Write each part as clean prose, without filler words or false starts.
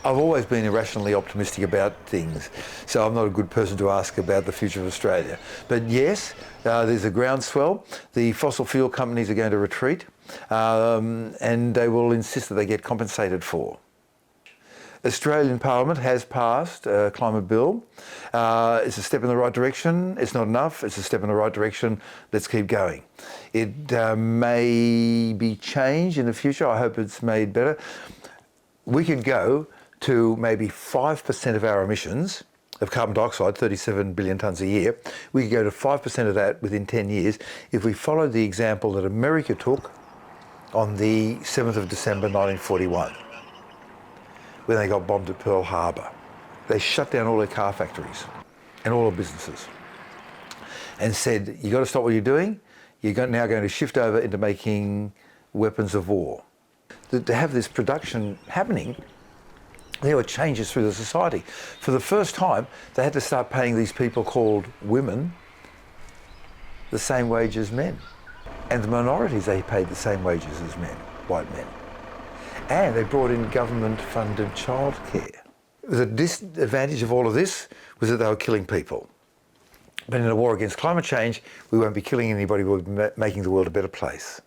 I've always been irrationally optimistic about things, so I'm not a good person to ask about the future of Australia. But yes, there's a groundswell. The fossil fuel companies are going to retreat, and they will insist that they get compensated for. Australian Parliament has passed a climate bill. It's a step in the right direction. It's not enough. It's a step in the right direction. Let's keep going. It may be changed in the future. I hope it's made better. We could go to maybe 5% of our emissions of carbon dioxide, 37 billion tonnes a year. We could go to 5% of that within 10 years if we followed the example that America took on the 7th of December 1941, when they got bombed at Pearl Harbor. They shut down all their car factories and all the businesses and said, you've got to stop what you're doing. You're now going to shift over into making weapons of war. To have this production happening, there were changes through the society. For the first time, they had to start paying these people called women the same wage as men. And the minorities, they paid the same wages as men, white men. And they brought in government-funded childcare. The disadvantage of all of this was that they were killing people. But in a war against climate change, we won't be killing anybody, we'll be making the world a better place.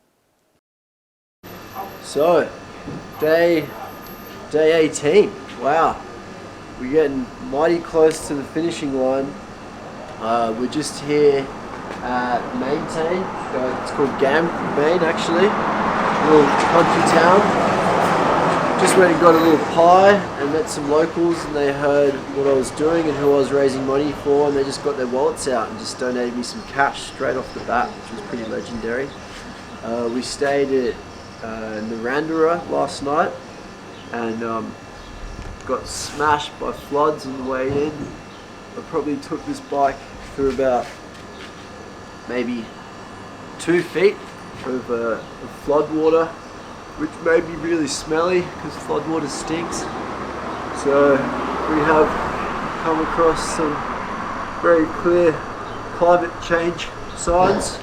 So, day 18. Wow, we're getting mighty close to the finishing line. We're just here at Maintain. It's called Main actually. A little country town. Just went and got a little pie and met some locals, and they heard what I was doing and who I was raising money for, and they just got their wallets out and just donated me some cash straight off the bat, which was pretty legendary. We stayed at Narandera last night and got smashed by floods on the way in. I probably took this bike through about maybe 2 feet of flood water, which made me really smelly because flood water stinks. So we have come across some very clear climate change signs,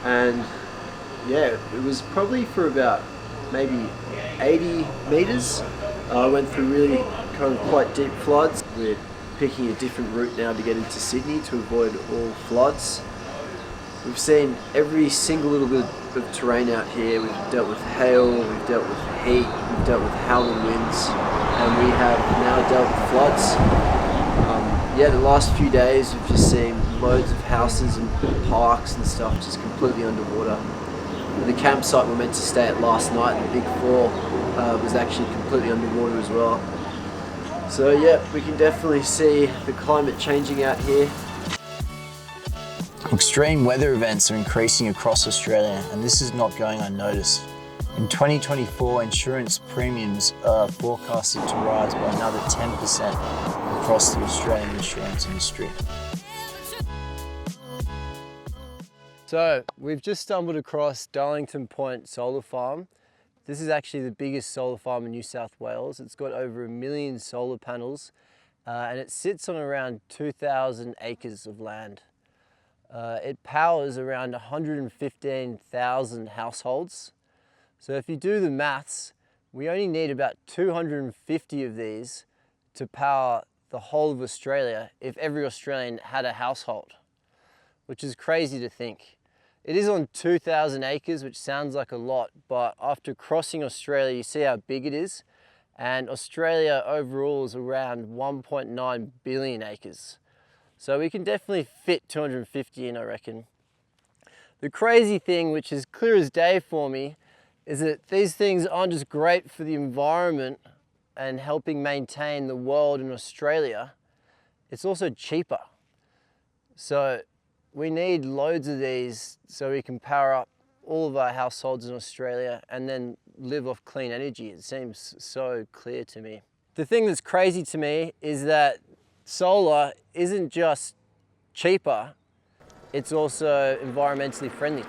and yeah, it was probably for about maybe 80 metres. I went through really kind of quite deep floods. We're picking a different route now to get into Sydney to avoid all floods. We've seen every single little bit of terrain out here. We've dealt with hail, we've dealt with heat, we've dealt with howling winds, and we have now dealt with floods. Yeah, the last few days we've just seen loads of houses and parks and stuff just completely underwater. The campsite we're meant to stay at last night, the Big Four, was actually completely underwater as well. So yeah, we can definitely see the climate changing out here. Extreme weather events are increasing across Australia, and this is not going unnoticed. In 2024, insurance premiums are forecasted to rise by another 10% across the Australian insurance industry. So we've just stumbled across Darlington Point Solar Farm. This is actually the biggest solar farm in New South Wales. It's got over 1 million solar panels, and it sits on around 2,000 acres of land. It powers around 115,000 households. So if you do the maths, we only need about 250 of these to power the whole of Australia if every Australian had a household, which is crazy to think. It is on 2,000 acres, which sounds like a lot, but after crossing Australia, you see how big it is. And Australia overall is around 1.9 billion acres. So we can definitely fit 250 in, I reckon. The crazy thing, which is clear as day for me, is that these things aren't just great for the environment and helping maintain the world in Australia, it's also cheaper. So we need loads of these so we can power up all of our households in Australia and then live off clean energy. It seems so clear to me. The thing that's crazy to me is that solar isn't just cheaper, it's also environmentally friendly.